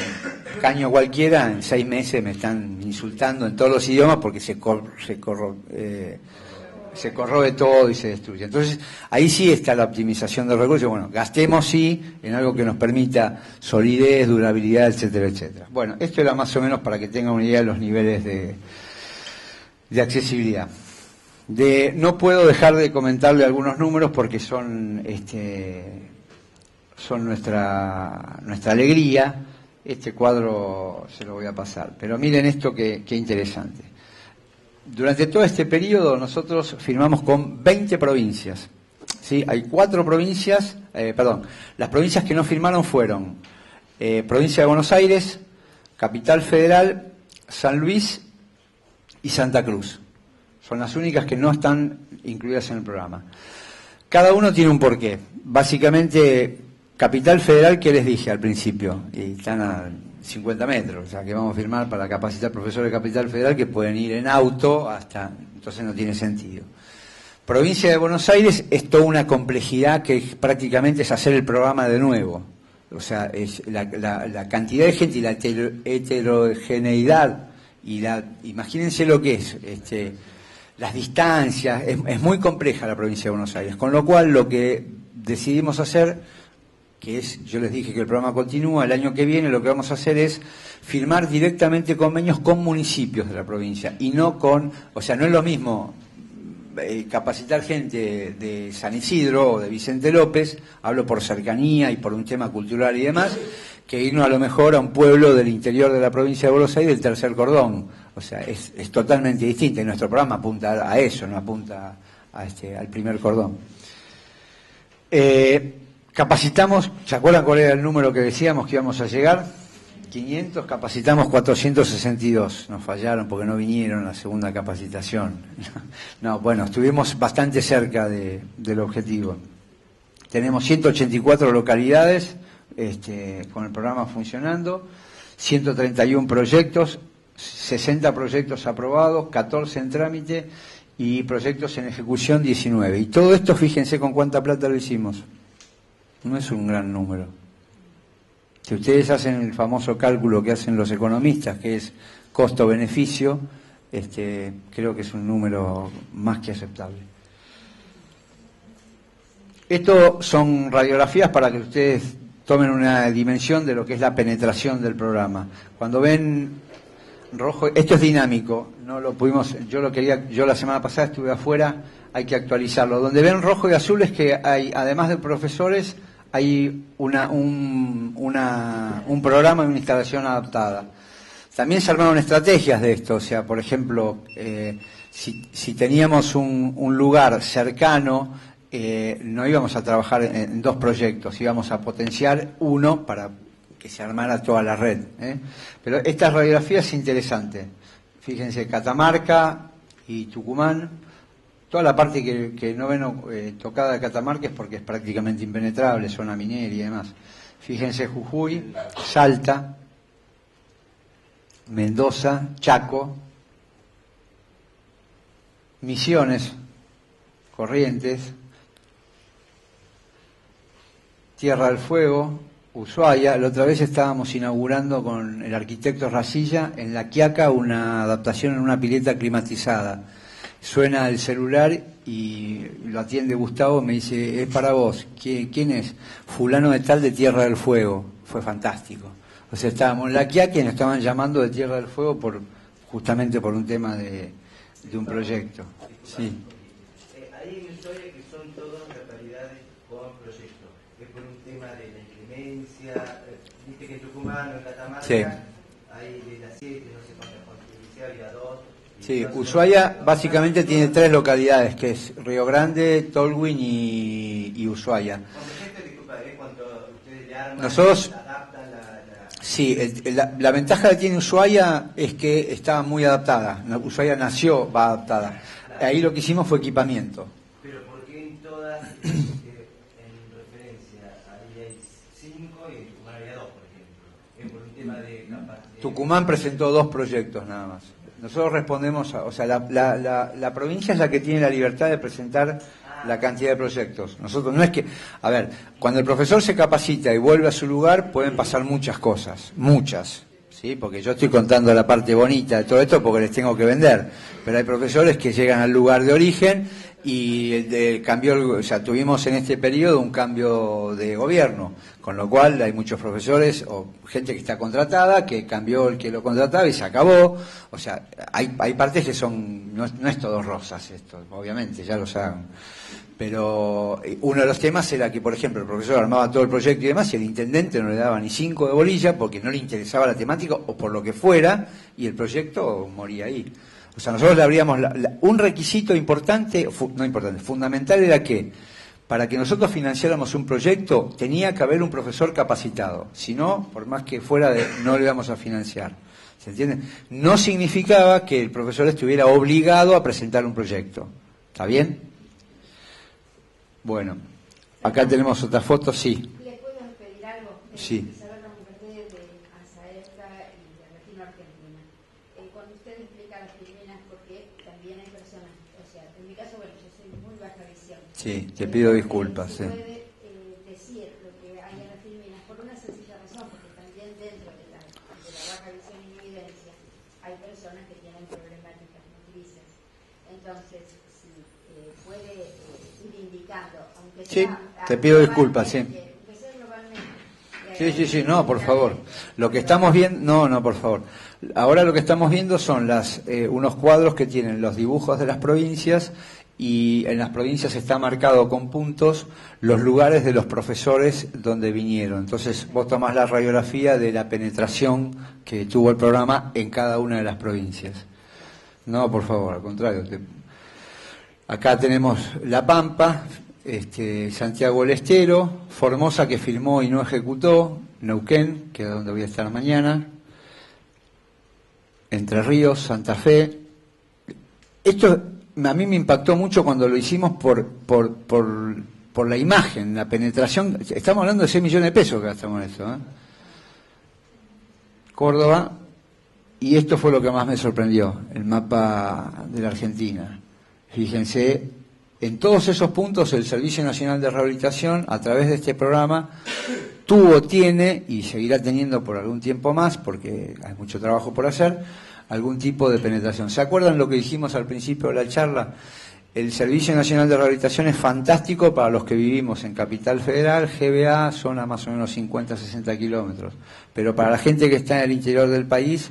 caño cualquiera, en 6 meses me están insultando en todos los idiomas porque se corroe todo y se destruye. Entonces, ahí sí está la optimización del recurso. Bueno, gastemos sí en algo que nos permita solidez, durabilidad, etcétera, etcétera. Bueno, esto era más o menos para que tengan una idea de los niveles de accesibilidad. No puedo dejar de comentarle algunos números porque son nuestra alegría. Este cuadro se lo voy a pasar. Pero miren esto qué interesante. Durante todo este periodo nosotros firmamos con 20 provincias. ¿Sí? Hay 4 provincias, las provincias que no firmaron fueron Provincia de Buenos Aires, Capital Federal, San Luis y Santa Cruz. Son las únicas que no están incluidas en el programa. Cada uno tiene un porqué. Básicamente, Capital Federal, que les dije al principio, y están a 50 metros, o sea que vamos a firmar para capacitar profesores de Capital Federal que pueden ir en auto hasta, entonces no tiene sentido. Provincia de Buenos Aires es toda una complejidad que prácticamente es hacer el programa de nuevo. O sea, es la cantidad de gente y la heterogeneidad y imagínense lo que es, las distancias, es muy compleja la provincia de Buenos Aires, con lo cual lo que decidimos hacer, que es, yo les dije que el programa continúa, el año que viene lo que vamos a hacer es firmar directamente convenios con municipios de la provincia y no o sea, no es lo mismo capacitar gente de San Isidro o de Vicente López, hablo por cercanía y por un tema cultural y demás, que irnos a lo mejor a un pueblo del interior de la provincia de Buenos Aires del tercer cordón. O sea, es totalmente distinto y nuestro programa apunta a eso, no apunta al primer cordón. Capacitamos, ¿se acuerdan cuál era el número que decíamos que íbamos a llegar? 500, capacitamos 462, nos fallaron porque no vinieron a la segunda capacitación. No, bueno, estuvimos bastante cerca del objetivo. Tenemos 184 localidades con el programa funcionando, 131 proyectos, 60 proyectos aprobados, 14 en trámite y proyectos en ejecución 19. Y todo esto, fíjense con cuánta plata lo hicimos. No es un gran número. Si ustedes hacen el famoso cálculo que hacen los economistas, que es costo-beneficio, creo que es un número más que aceptable. Esto son radiografías para que ustedes tomen una dimensión de lo que es la penetración del programa. Cuando ven rojo, esto es dinámico, no lo pudimos, yo la semana pasada estuve afuera, hay que actualizarlo. Donde ven rojo y azul es que hay, además de profesores, hay un programa y una instalación adaptada. También se armaron estrategias de esto, o sea, por ejemplo, si teníamos un lugar cercano, no íbamos a trabajar en 2 proyectos, íbamos a potenciar uno para que se armara toda la red. Pero esta radiografía es interesante. Fíjense, Catamarca y Tucumán. Toda la parte que no ven tocada de Catamarca es porque es prácticamente impenetrable, zona minera y demás. Fíjense Jujuy, Salta, Mendoza, Chaco, Misiones, Corrientes, Tierra del Fuego, Ushuaia. La otra vez estábamos inaugurando con el arquitecto Racilla en La Quiaca una adaptación en una pileta climatizada. Suena el celular y lo atiende Gustavo, me dice, es para vos. ¿Quién es? Fulano de tal de Tierra del Fuego. Fue fantástico. O sea, estábamos en La Quiaca y nos estaban llamando de Tierra del Fuego justamente por un tema de un proyecto. Sí. Hay historias que son todas localidades con proyectos. Es por un tema de la inclemencia. Viste que en Tucumán, en Catamarca, sí, hay de las 7, no sé cuántas provincias, había 2. Sí, Ushuaia básicamente tiene 3 localidades, que es Río Grande, Tolwyn y Ushuaia. Nosotros, sí, la ventaja que tiene Ushuaia es que está muy adaptada. Ushuaia nació, va adaptada. Ahí lo que hicimos fue equipamiento. Pero ¿por qué en todas, en referencia, ahí hay 5 y en Tucumán había 2, por ejemplo? Es por un tema de capacidad. Tucumán presentó 2 proyectos nada más. Nosotros respondemos, o sea, la provincia es la que tiene la libertad de presentar la cantidad de proyectos. Nosotros no es que, a ver, cuando el profesor se capacita y vuelve a su lugar, pueden pasar muchas cosas, muchas, ¿sí? Porque yo estoy contando la parte bonita de todo esto porque les tengo que vender, pero hay profesores que llegan al lugar de origen y o sea, tuvimos en este periodo un cambio de gobierno, con lo cual hay muchos profesores o gente que está contratada, que cambió el que lo contrataba y se acabó. O sea, hay partes que son, no es todo rosas esto, obviamente, ya lo saben. Pero uno de los temas era que, por ejemplo, el profesor armaba todo el proyecto y demás, y el intendente no le daba ni 5 de bolilla porque no le interesaba la temática o por lo que fuera, y el proyecto moría ahí. O sea, nosotros le abríamos un requisito fundamental era que para que nosotros financiáramos un proyecto tenía que haber un profesor capacitado. Si no, por más que fuera no le íbamos a financiar. ¿Se entiende? No significaba que el profesor estuviera obligado a presentar un proyecto. ¿Está bien? Bueno, acá tenemos otra foto, sí. ¿Le puedo pedir algo? Sí. Isabel Ramírez de ASAERTA y de Refino Argentina. Cuando usted explica las filmenas, porque también hay personas, o sea, en mi caso, bueno, yo soy muy baja visión. Sí, te pido disculpas. Si puede decir lo que hay en las filmenas por una sencilla razón, porque también dentro de la baja visión y evidencia hay personas que tienen problemáticas motrices. Entonces, si puede ir indicando, aunque sí, sea, te pido disculpas, sí. Sí, no, por favor. Lo que estamos viendo, no, por favor. Ahora lo que estamos viendo son unos cuadros que tienen los dibujos de las provincias y en las provincias está marcado con puntos los lugares de los profesores donde vinieron. Entonces vos tomás la radiografía de la penetración que tuvo el programa en cada una de las provincias. No, por favor, al contrario. Acá tenemos La Pampa, Santiago del Estero, Formosa que filmó y no ejecutó, Neuquén, que es donde voy a estar mañana, Entre Ríos, Santa Fe. Esto a mí me impactó mucho cuando lo hicimos por la imagen, la penetración. Estamos hablando de 6 millones de pesos que gastamos en esto, ¿eh? Córdoba, y esto fue lo que más me sorprendió, el mapa de la Argentina. Fíjense, en todos esos puntos el Servicio Nacional de Rehabilitación, a través de este programa, tiene y seguirá teniendo por algún tiempo más, porque hay mucho trabajo por hacer, algún tipo de penetración. ¿Se acuerdan lo que dijimos al principio de la charla? El Servicio Nacional de Rehabilitación es fantástico para los que vivimos en Capital Federal, GBA, zona más o menos 50-60 kilómetros. Pero para la gente que está en el interior del país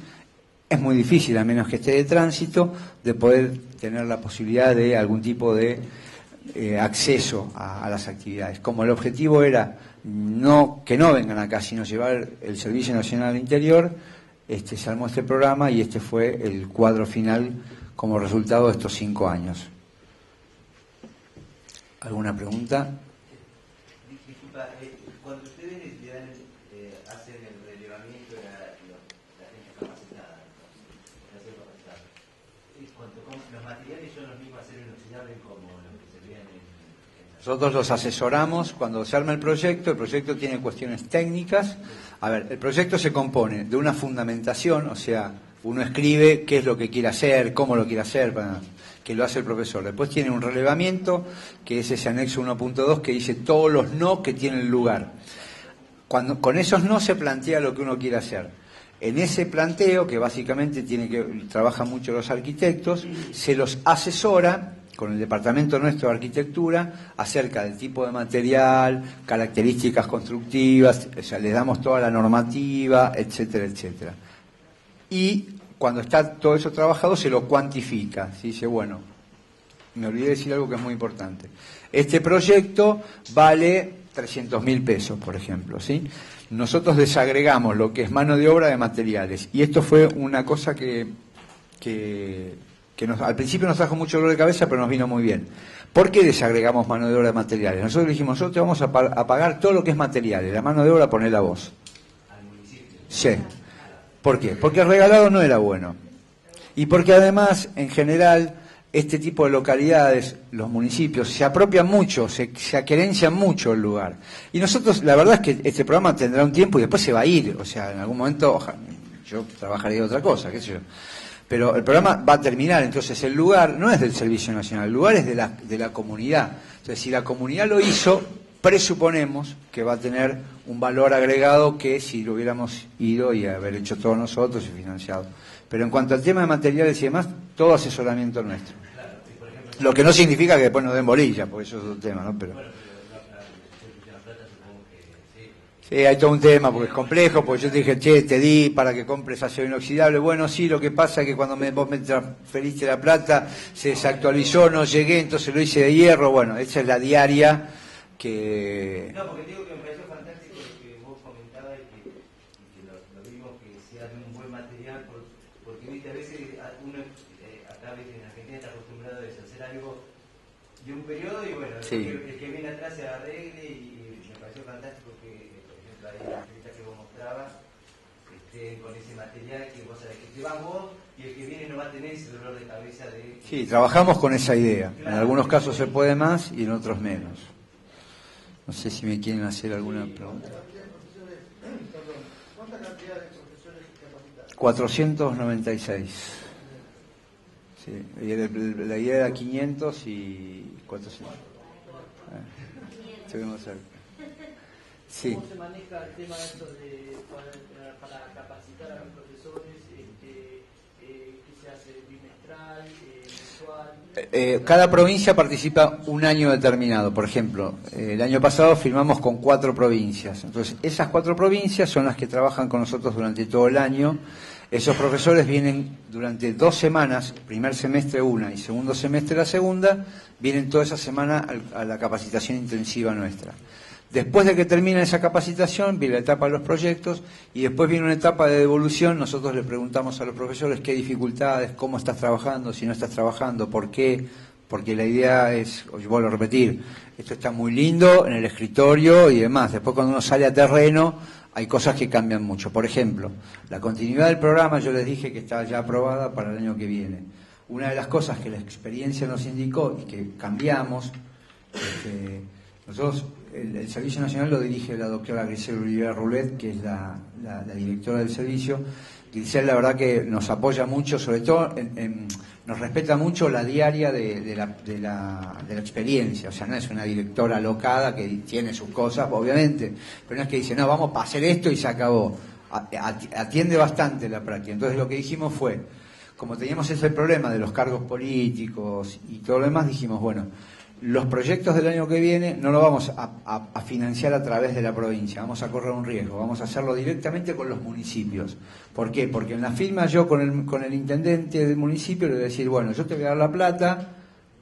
es muy difícil, a menos que esté de tránsito, de poder tener la posibilidad de algún tipo de acceso a las actividades. Como el objetivo era que no vengan acá, sino llevar el Servicio Nacional al Interior, se armó este programa y este fue el cuadro final como resultado de estos 5 años. ¿Alguna pregunta? Disculpa, cuando ustedes hacen el relevamiento de la gente capacitada, los materiales son los mismos acero inoxidable como los que se veían en Nosotros los asesoramos cuando se arma el proyecto tiene cuestiones técnicas. A ver, el proyecto se compone de una fundamentación, o sea, uno escribe qué es lo que quiere hacer, cómo lo quiere hacer, que lo hace el profesor. Después tiene un relevamiento, que es ese anexo 1.2, que dice todos los no que tienen lugar. Con esos no se plantea lo que uno quiere hacer. En ese planteo, que básicamente trabajan mucho los arquitectos, se los asesora con el departamento nuestro de arquitectura acerca del tipo de material, características constructivas, o sea, les damos toda la normativa, etcétera, etcétera. Y cuando está todo eso trabajado se lo cuantifica, se dice, bueno, me olvidé de decir algo que es muy importante. Este proyecto vale 300.000 pesos, por ejemplo, ¿sí? Nosotros desagregamos lo que es mano de obra de materiales, y esto fue una cosa que al principio nos trajo mucho dolor de cabeza, pero nos vino muy bien. ¿Por qué desagregamos mano de obra de materiales? Nosotros dijimos, nosotros te vamos a pagar todo lo que es materiales, la mano de obra ponela vos. al municipio. Sí. ¿Por qué? Porque el regalado no era bueno. Y porque además, en general, este tipo de localidades, los municipios, se apropian mucho, se aquerencian mucho el lugar. Y nosotros, la verdad es que este programa tendrá un tiempo y después se va a ir. O sea, en algún momento, yo trabajaré de otra cosa, qué sé yo. Pero el programa va a terminar, entonces el lugar no es del Servicio Nacional, el lugar es de la comunidad. Entonces, si la comunidad lo hizo, presuponemos que va a tener un valor agregado que si lo hubiéramos ido y haber hecho todos nosotros y financiado. Pero en cuanto al tema de materiales y demás, todo asesoramiento nuestro. Lo que no significa que después nos den bolilla, porque eso es otro tema, ¿no? Pero sí, hay todo un tema, porque es complejo, porque yo te dije, che, te di para que compres acero inoxidable. Bueno, sí, lo que pasa es que cuando vos me transferiste la plata, se desactualizó, no llegué, entonces lo hice de hierro. Bueno, esa es la diaria que... No, porque digo que me pareció fantástico lo que vos comentabas y que lo vimos, que sea un buen material, porque viste, a veces uno, acá en Argentina está acostumbrado a eso, hacer algo de un periodo y bueno, sí. el que viene atrás se arregle y me pareció fantástico que, por ejemplo, ahí en la entrevista que vos mostrabas, con ese material que vos sabés que te vas vos y el que viene no va a tener ese dolor de cabeza de... Sí, trabajamos con esa idea. Claro. En algunos casos se puede más y en otros menos. No sé si me quieren hacer alguna pregunta. ¿Cuánta cantidad de profesores capacitados? 496. Sí, la idea era 500 y 400. Estuvimos cerca. Sí. ¿Cómo se maneja el tema de esto para capacitar a los profesores? ¿Qué se hace bimestral, mensual? Cada provincia participa un año determinado. Por ejemplo, el año pasado firmamos con 4 provincias. Entonces, esas 4 provincias son las que trabajan con nosotros durante todo el año. Esos profesores vienen durante 2 semanas, primer semestre una y segundo semestre la segunda, vienen toda esa semana a la capacitación intensiva nuestra. Después de que termina esa capacitación, viene la etapa de los proyectos y después viene una etapa de devolución. Nosotros le preguntamos a los profesores qué dificultades, cómo estás trabajando, si no estás trabajando, por qué. Porque la idea es, os vuelvo a repetir, esto está muy lindo en el escritorio y demás. Después cuando uno sale a terreno hay cosas que cambian mucho. Por ejemplo, la continuidad del programa yo les dije que está ya aprobada para el año que viene. Una de las cosas que la experiencia nos indicó y que cambiamos, nosotros, el Servicio Nacional lo dirige la doctora Grisel Olivera Roulet, que es la directora del servicio. Grisel, la verdad que nos apoya mucho, sobre todo nos respeta mucho la diaria de la experiencia. O sea, no es una directora alocada que tiene sus cosas, obviamente, pero no es que dice, no, vamos a hacer esto y se acabó. Atiende bastante la práctica. Entonces lo que dijimos fue, como teníamos ese problema de los cargos políticos y todo lo demás, dijimos, bueno, los proyectos del año que viene no lo vamos a financiar a través de la provincia, vamos a correr un riesgo, vamos a hacerlo directamente con los municipios. ¿Por qué? Porque en la firma yo con el intendente del municipio le voy a decir, bueno, yo te voy a dar la plata,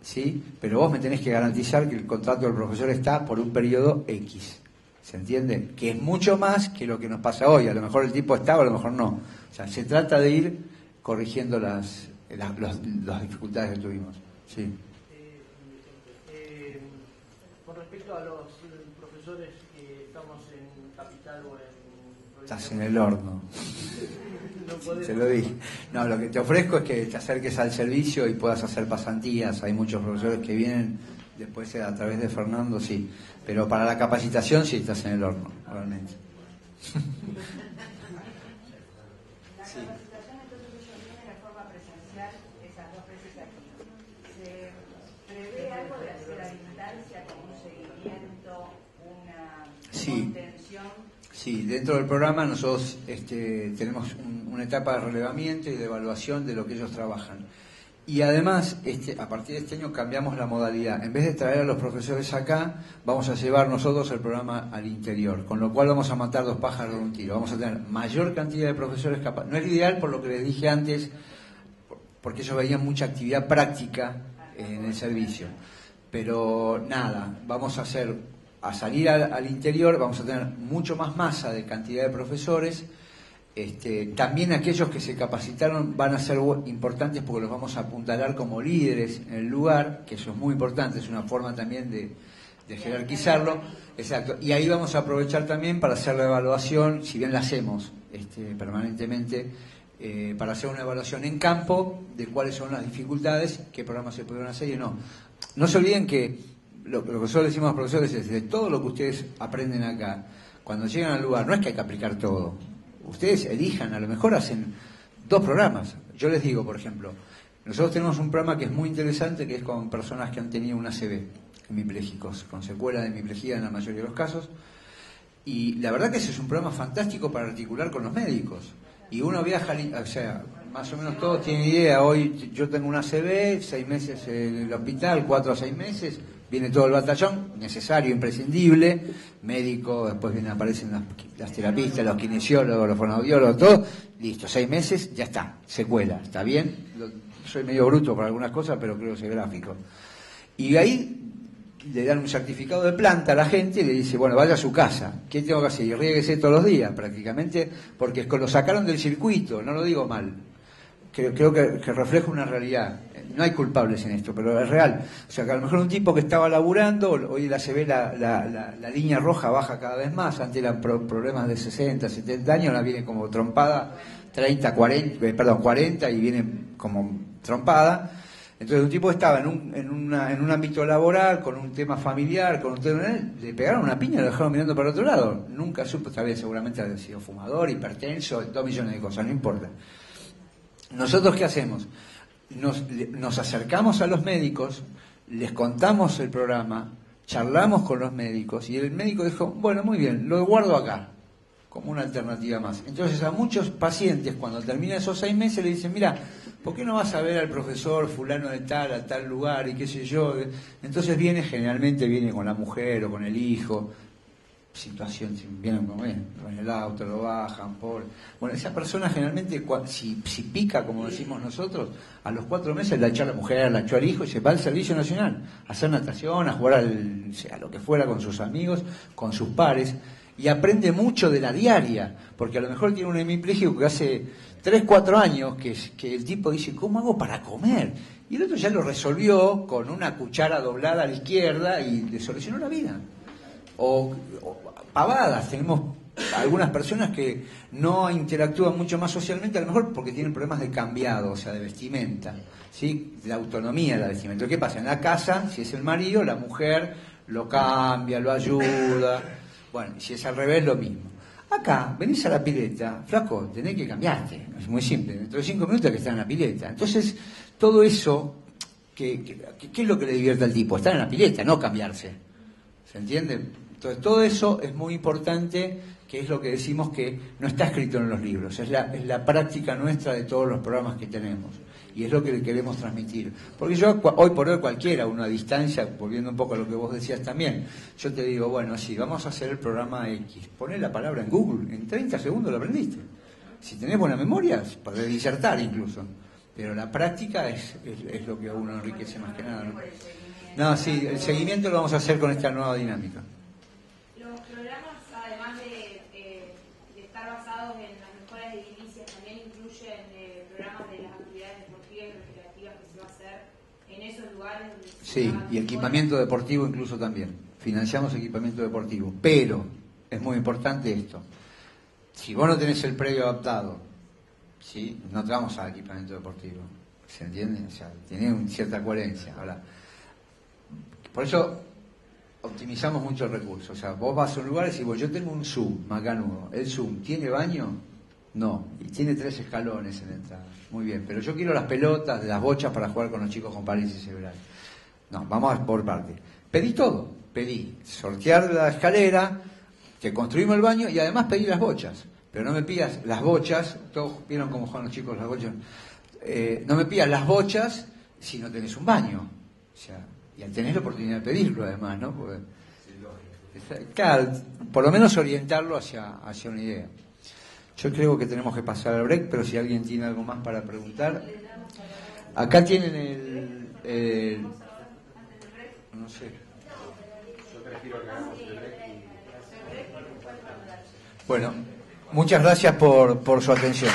¿sí? Pero vos me tenés que garantizar que el contrato del profesor está por un periodo X. ¿Se entiende? Que es mucho más que lo que nos pasa hoy. A lo mejor el tipo está o a lo mejor no. O sea, se trata de ir corrigiendo las dificultades que tuvimos. Sí. Con respecto a los profesores que estamos en Capital o en... Estás en el horno. No Se lo dije. No, lo que te ofrezco es que te acerques al servicio y puedas hacer pasantías. Hay muchos profesores que vienen después a través de Fernando, sí. Pero para la capacitación sí estás en el horno, realmente. La capacitación entonces ellos vienen de forma presencial esas 2 veces aquí. ¿Se prevé algo de hacer a distancia como un seguimiento, una contención? Sí, dentro del programa nosotros tenemos una etapa de relevamiento y de evaluación de lo que ellos trabajan. Y además, a partir de este año cambiamos la modalidad. En vez de traer a los profesores acá, vamos a llevar nosotros el programa al interior, con lo cual vamos a matar 2 pájaros de un tiro. Vamos a tener mayor cantidad de profesores capaces. No es ideal por lo que les dije antes, porque ellos veían mucha actividad práctica en el servicio. Pero nada, vamos a salir al interior, vamos a tener mucho más masa de cantidad de profesores. También aquellos que se capacitaron van a ser importantes porque los vamos a apuntalar como líderes en el lugar, que eso es muy importante, es una forma también de jerarquizarlo. Exacto. Y ahí vamos a aprovechar también para hacer la evaluación, si bien la hacemos permanentemente, para hacer una evaluación en campo de cuáles son las dificultades, qué programas se pudieron hacer y no. No se olviden que lo que nosotros decimos a los profesores es de todo lo que ustedes aprenden acá, cuando llegan al lugar, no es que hay que aplicar todo. Ustedes elijan, a lo mejor hacen 2 programas. Yo les digo, por ejemplo, nosotros tenemos un programa que es muy interesante, que es con personas que han tenido una ACV. hemipléjicos, con secuela de hemiplegia en la mayoría de los casos. Y la verdad que ese es un programa fantástico para articular con los médicos. Y uno viaja, o sea, más o menos todos tienen idea. Hoy yo tengo una ACV, 6 meses en el hospital, 4 a 6 meses, viene todo el batallón, necesario, imprescindible, médico, después aparecen las terapistas, los kinesiólogos, los fonoaudiólogos, todo, listo, 6 meses, ya está, secuela, ¿está bien? Soy medio bruto para algunas cosas, pero creo que soy gráfico. Y ahí le dan un certificado de planta a la gente y le dice, bueno, vaya a su casa. ¿Qué tengo que hacer? Y riéguese todos los días, prácticamente, porque lo sacaron del circuito, no lo digo mal. Creo que refleja una realidad. No hay culpables en esto, pero es real. O sea, que a lo mejor un tipo que estaba laburando, hoy se ve la línea roja baja cada vez más, antes eran problemas de 60, 70 años, ahora viene como trompada, 40 y viene como trompada. Entonces un tipo estaba en un ámbito laboral, con un tema familiar, con un tema, le pegaron una piña y lo dejaron mirando para otro lado. Nunca supo, tal vez seguramente había sido fumador, hipertenso, 2 millones de cosas, no importa. ¿Nosotros qué hacemos? Nos acercamos a los médicos, les contamos el programa, charlamos con los médicos y el médico dijo, bueno, muy bien, lo guardo acá, como una alternativa más. Entonces a muchos pacientes cuando terminan esos 6 meses le dicen, mira, ¿por qué no vas a ver al profesor fulano de tal, a tal lugar y qué sé yo? Entonces generalmente viene con la mujer o con el hijo, situación, vienen con el auto, lo bajan, bueno, esa persona generalmente, si pica, como decimos nosotros, a los 4 meses la echó a la mujer, la echó al hijo y se va al servicio nacional, a hacer natación, a jugar a lo que fuera con sus amigos, con sus pares, y aprende mucho de la diaria, porque a lo mejor tiene un hemipléjico que hace 3, 4 años que el tipo dice, ¿cómo hago para comer? Y el otro ya lo resolvió con una cuchara doblada a la izquierda y le solucionó la vida. O pavadas, tenemos algunas personas que no interactúan mucho más socialmente, a lo mejor porque tienen problemas de cambiado, o sea, de vestimenta, ¿sí? De la autonomía de la vestimenta. ¿Qué pasa? En la casa, si es el marido, la mujer lo cambia, lo ayuda, bueno, y si es al revés, lo mismo. Acá, venís a la pileta, flaco, tenés que cambiarte, es muy simple, dentro de 5 minutos hay que estar en la pileta. Entonces, todo eso, ¿qué es lo que le divierte al tipo? Estar en la pileta, no cambiarse, ¿se entiende? Entonces, todo eso es muy importante, que es lo que decimos que no está escrito en los libros, es la práctica nuestra de todos los programas que tenemos, y es lo que le queremos transmitir. Porque yo, hoy por hoy cualquiera, a una distancia, volviendo un poco a lo que vos decías también, yo te digo, bueno, sí, vamos a hacer el programa X, poné la palabra en Google, en 30 segundos lo aprendiste. Si tenés buena memoria, podés disertar incluso, pero la práctica es lo que a uno enriquece más que nada, ¿no? No, sí, el seguimiento lo vamos a hacer con esta nueva dinámica. Sí, y equipamiento deportivo incluso también. Financiamos equipamiento deportivo. Pero, es muy importante esto. Si vos no tenés el predio adaptado, ¿sí? No te vamos a equipamiento deportivo. ¿Se entiende? O sea, tiene cierta coherencia. Ahora, por eso optimizamos mucho el recurso. O sea, vos vas a un lugar y decís, yo tengo un Zoom macanudo. ¿El Zoom tiene baño? No. Y tiene 3 escalones en la entrada. Muy bien. Pero yo quiero las pelotas, las bochas para jugar con los chicos con parálisis cerebral. No, vamos por parte. Pedí todo. Pedí sortear la escalera, te construimos el baño y además pedí las bochas. Pero no me pidas las bochas, todos vieron cómo juegan los chicos las bochas. No me pidas las bochas si no tenés un baño. O sea, y al tener la oportunidad de pedirlo además, ¿no? Porque, claro, por lo menos orientarlo hacia una idea. Yo creo que tenemos que pasar al break, pero si alguien tiene algo más para preguntar. Acá tienen no sé. Yo prefiero que hagamos el break. Bueno, muchas gracias por su atención.